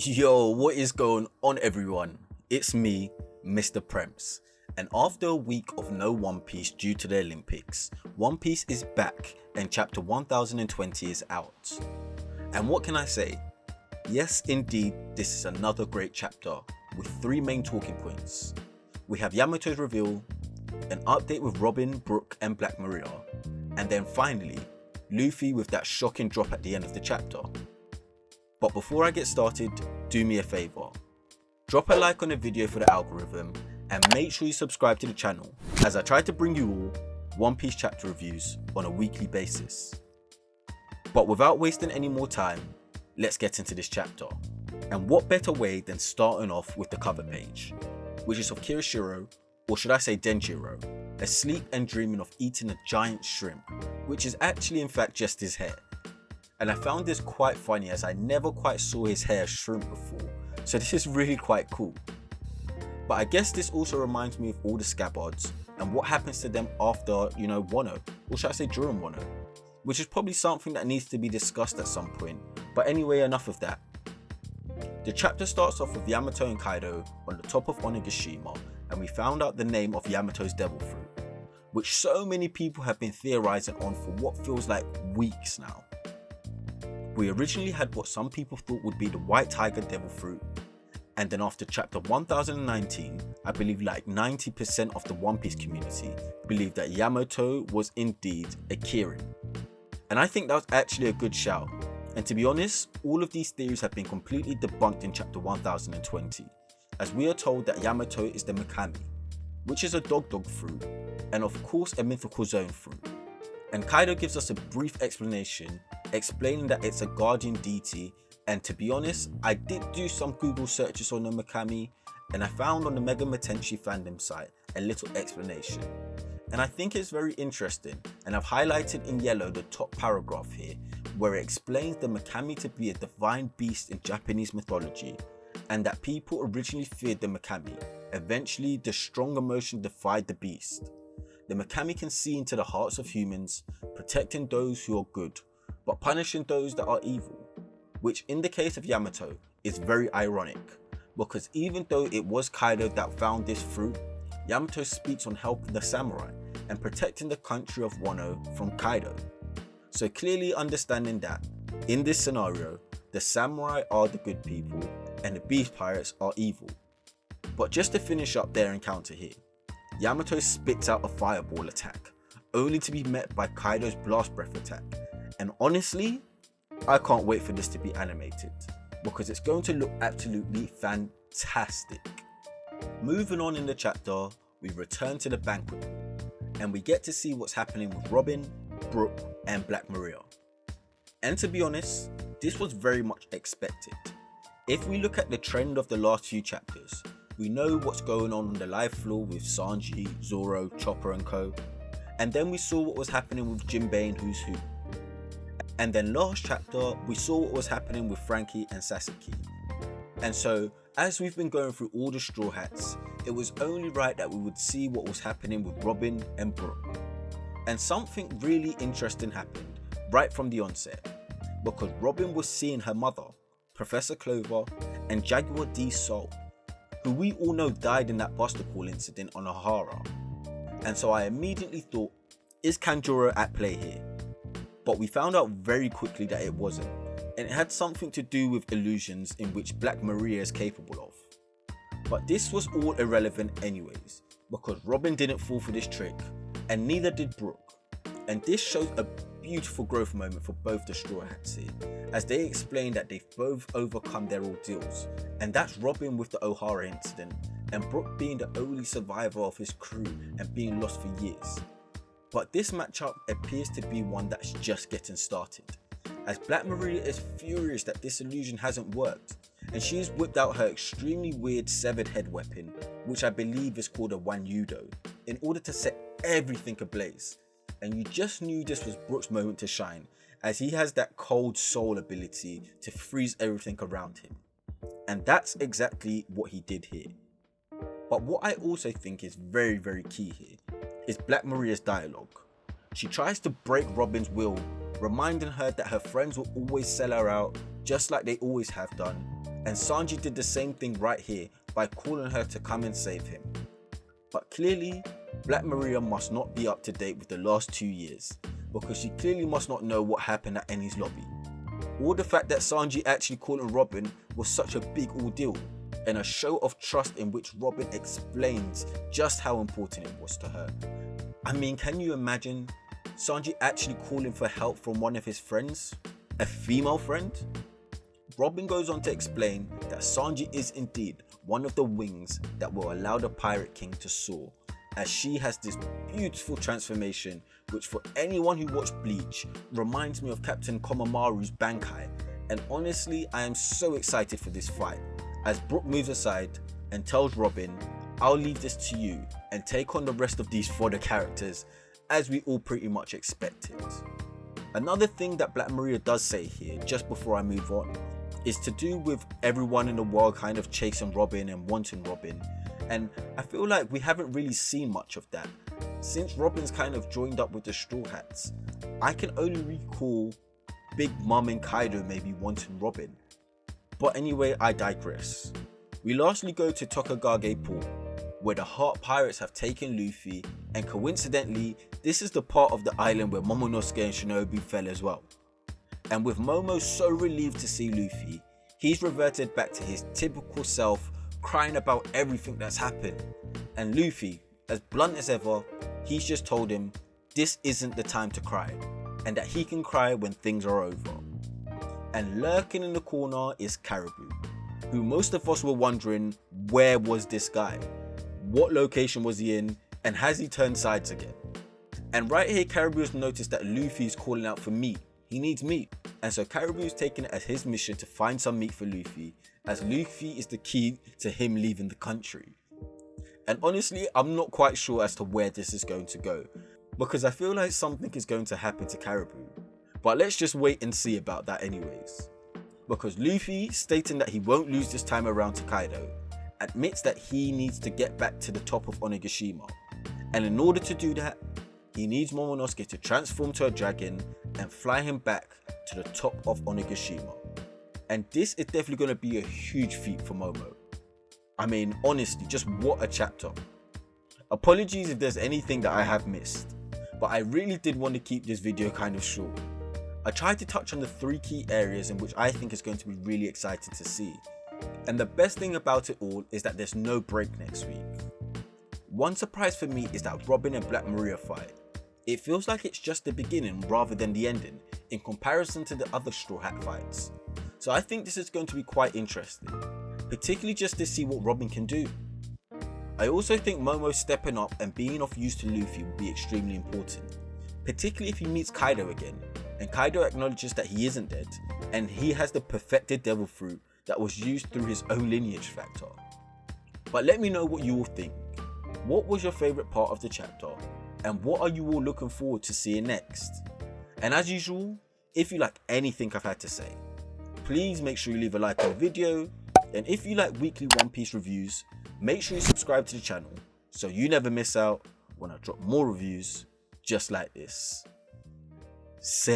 Yo, what is going on, everyone? It's me, Mr. Premps, and after a week of no One Piece due to the Olympics, One Piece is back and chapter 1020 is out. And what can I say? Yes, indeed, this is another great chapter with three main talking points. We have Yamato's reveal, an update with Robin, Brook, and Black Maria, and then finally, Luffy with that shocking drop at the end of the chapter. But before I get started, do me a favor. Drop a like on the video for the algorithm and make sure you subscribe to the channel as I try to bring you all One Piece chapter reviews on a weekly basis. But without wasting any more time, let's get into this chapter. And what better way than starting off with the cover page, which is of Kirishiro, or should I say Denjiro, asleep and dreaming of eating a giant shrimp, which is actually in fact just his hair. And I found this quite funny as I never quite saw his hair shrink before, so this is really quite cool. But I guess this also reminds me of all the scabbards and what happens to them after, Wano, or should I say during Wano, which is probably something that needs to be discussed at some point. But anyway, enough of that. The chapter starts off with Yamato and Kaido on the top of Onigashima, and we found out the name of Yamato's devil fruit, which so many people have been theorizing on for what feels like weeks now. We originally had what some people thought would be the White Tiger Devil Fruit, and then after chapter 1019, I believe like 90% of the One Piece community believed that Yamato was indeed a Kirin. And I think that was actually a good shout, and to be honest, all of these theories have been completely debunked in chapter 1020, as we are told that Yamato is the Mikami, which is a dog fruit, and of course a mythical zone fruit. And Kaido gives us a brief explanation, explaining that it's a guardian deity, and to be honest, I did do some Google searches on the Mikami, and I found on the Mega Metenshi fandom site a little explanation. And I think it's very interesting, and I've highlighted in yellow the top paragraph here, where it explains the Mikami to be a divine beast in Japanese mythology, and that people originally feared the Mikami. Eventually, the strong emotion defied the beast. The Mikami can see into the hearts of humans, protecting those who are good, but punishing those that are evil, which in the case of Yamato is very ironic, because even though it was Kaido that found this fruit, Yamato speaks on helping the samurai and protecting the country of Wano from Kaido. So clearly understanding that, in this scenario, the samurai are the good people and the beast pirates are evil. But just to finish up their encounter here, Yamato spits out a fireball attack, only to be met by Kaido's blast breath attack. And honestly, I can't wait for this to be animated, because it's going to look absolutely fantastic. Moving on in the chapter, we return to the banquet, and we get to see what's happening with Robin, Brook, and Black Maria. And to be honest, this was very much expected. If we look at the trend of the last few chapters, we know what's going on the live floor with Sanji, Zoro, Chopper and co. And then we saw what was happening with Jinbei and Who's Who. And then last chapter, we saw what was happening with Frankie and Sasaki. And so, as we've been going through all the Straw Hats, it was only right that we would see what was happening with Robin and Brook. And something really interesting happened right from the onset, because Robin was seeing her mother, Professor Clover, and Jaguar D's soul, who we all know died in that Buster Call incident on Ohara. And so I immediately thought, is Kanjuro at play here? But we found out very quickly that it wasn't, and it had something to do with illusions in which Black Maria is capable of. But this was all irrelevant anyways, because Robin didn't fall for this trick, and neither did Brook. And this shows a beautiful growth moment for both the Straw Hats here, as they explain that they've both overcome their ordeals, and that's Robin with the Ohara incident, and Brook being the only survivor of his crew and being lost for years. But this matchup appears to be one that's just getting started, as Black Maria is furious that this illusion hasn't worked, and she's whipped out her extremely weird severed head weapon, which I believe is called a Wanyudo, in order to set everything ablaze. And you just knew this was Brook's moment to shine, as he has that cold soul ability to freeze everything around him. And that's exactly what he did here. But what I also think is very, very key here is Black Maria's dialogue. She tries to break Robin's will, reminding her that her friends will always sell her out, just like they always have done, and Sanji did the same thing right here by calling her to come and save him. But clearly, Black Maria must not be up to date with the last 2 years, because she clearly must not know what happened at Enies lobby. Or the fact that Sanji actually calling Robin was such a big ordeal, and a show of trust in which Robin explains just how important it was to her. I mean, can you imagine Sanji actually calling for help from one of his friends? A female friend? Robin goes on to explain that Sanji is indeed one of the wings that will allow the Pirate King to soar, as she has this beautiful transformation which, for anyone who watched Bleach, reminds me of Captain Komomaru's Bankai. And honestly, I am so excited for this fight, as Brook moves aside and tells Robin, "I'll leave this to you and take on the rest of these fodder characters," as we all pretty much expected. Another thing that Black Maria does say here, just before I move on, is to do with everyone in the world kind of chasing Robin and wanting Robin, and I feel like we haven't really seen much of that. Since Robin's kind of joined up with the Straw Hats, I can only recall Big Mom and Kaido maybe wanting Robin. But anyway, I digress. We lastly go to Tokagage Port, where the Heart Pirates have taken Luffy, and coincidentally, this is the part of the island where Momonuske and Shinobi fell as well. And with Momo so relieved to see Luffy, he's reverted back to his typical self, crying about everything that's happened. And Luffy, as blunt as ever, he's just told him this isn't the time to cry, and that he can cry when things are over. And lurking in the corner is Caribou, who most of us were wondering, where was this guy? What location was he in, and has he turned sides again? And right here, Caribou has noticed that Luffy is calling out for meat. He needs meat, and so Caribou is taking it as his mission to find some meat for Luffy, as Luffy is the key to him leaving the country. And honestly, I'm not quite sure as to where this is going to go, because I feel like something is going to happen to Caribou. But let's just wait and see about that anyways. Because Luffy, stating that he won't lose this time around to Kaido, admits that he needs to get back to the top of Onigashima. And in order to do that, he needs Momonuske to transform to a dragon and fly him back to the top of Onigashima. And this is definitely going to be a huge feat for Momo. I mean, honestly, just what a chapter. Apologies if there's anything that I have missed, but I really did want to keep this video kind of short. I tried to touch on the 3 key areas in which I think is going to be really exciting to see. And the best thing about it all is that there's no break next week. One surprise for me is that Robin and Black Maria fight. It feels like it's just the beginning rather than the ending in comparison to the other Straw Hat fights. So I think this is going to be quite interesting, particularly just to see what Robin can do. I also think Momo stepping up and being of use to Luffy will be extremely important, particularly if he meets Kaido again, and Kaido acknowledges that he isn't dead, and he has the perfected devil fruit that was used through his own lineage factor. But let me know what you all think. What was your favourite part of the chapter, and what are you all looking forward to seeing next? And as usual, if you like anything I've had to say, please make sure you leave a like on the video, and if you like weekly One Piece reviews, make sure you subscribe to the channel so you never miss out when I drop more reviews just like this. Safe.